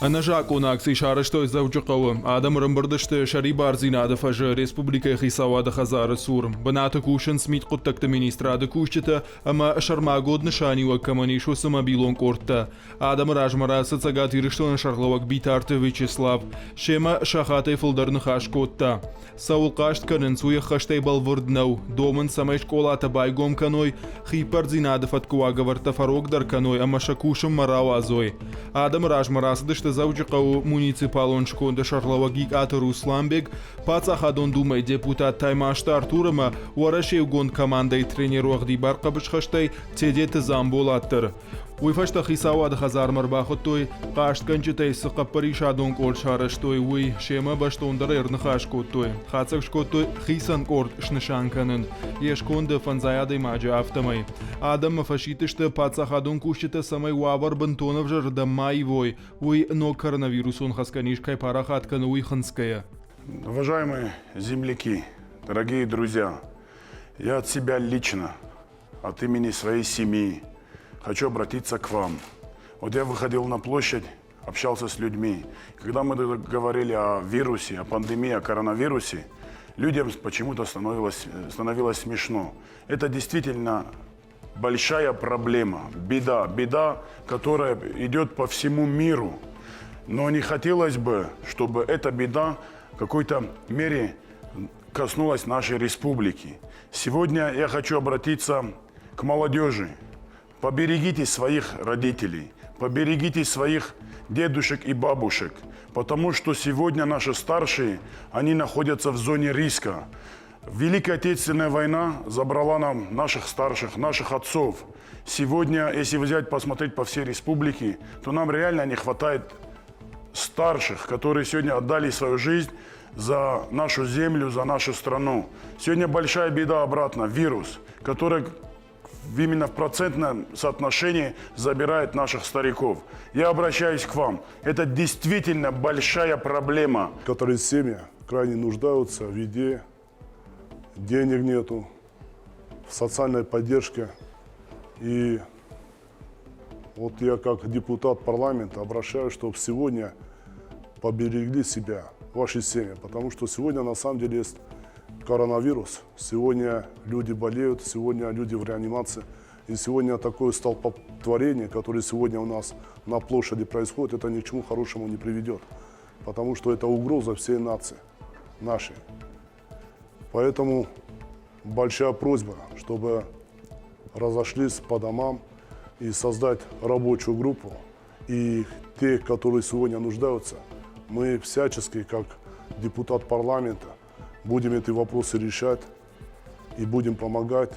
أنا جاكو ناكسي شارشتو زوج قوم آدم رمبردشت شري بارزينا دفج ريسبوبليكا خيساوا دخزار السورم بناتا كوشن سميت قدتك تمينيسترا دكوشتا أما أشر ماغود نشاني وكماني شو سما بيلون كورتا آدم راجمرا ستساقاتي رشتون شرغلوك بيتارت ويتشسلاف شما شاخاتي فلدر نخاش كوتا ساول قاشت كنن سوي خشتي بالوردنو دومن سمايش كولاتا بايقوم كانوي خي بارزينا دفت كواغورتا فروق در كانوي أما شاكوشم مراوازوي آدم راجمرا ستشت زوج قو муниципалон шконда шарлавагик ата Русланбек пацахадон думай депутат таймашта Артурма уарашев гон командой тренеру Ахдибар Қабышхаштай цедет замболаттыр. Уйфашта хисауад хазар марбахоттой қашт канчитай сықаппари шадон кол шараштой уй шема баштондар эрнхаш коттой хацак шкоттой хисан корт шнышанканын ешконда фанзаядой маджа автомай адам фашитышты пацахадон кушчита самай уавар бантонов жарда майвой уй но коронавирусон хасканишкай парахаткан уй ханская. Уважаемые земляки, дорогие друзья, я от себя лично, от имени своей семьи, хочу обратиться к вам. Вот я выходил на площадь, общался с людьми. Когда мы говорили о вирусе, о пандемии, о коронавирусе, людям почему-то становилось смешно. Это действительно большая проблема, беда, которая идет по всему миру. Но не хотелось бы, чтобы эта беда в какой-то мере коснулась нашей республики. Сегодня я хочу обратиться к молодежи. Поберегите своих родителей, поберегите своих дедушек и бабушек, потому что сегодня наши старшие, они находятся в зоне риска. Великая Отечественная война забрала нам наших старших, наших отцов. Сегодня, если взять, посмотреть по всей республике, то нам реально не хватает старших, которые сегодня отдали свою жизнь за нашу землю, за нашу страну. Сегодня большая беда обратно, вирус, который именно в процентном соотношении забирает наших стариков. Я обращаюсь к вам. Это действительно большая проблема. Которые семьи крайне нуждаются в еде, денег нету, в социальной поддержке. И вот я как депутат парламента обращаюсь, чтобы сегодня поберегли себя, ваши семьи. Потому что сегодня на самом деле есть коронавирус. Сегодня люди болеют, сегодня люди в реанимации. И сегодня такое столпотворение, которое сегодня у нас на площади происходит, это ни к чему хорошему не приведет. Потому что это угроза всей нации, нашей. Поэтому большая просьба, чтобы разошлись по домам и создать рабочую группу. И те, которые сегодня нуждаются, мы всячески, как депутат парламента, будем эти вопросы решать и будем помогать.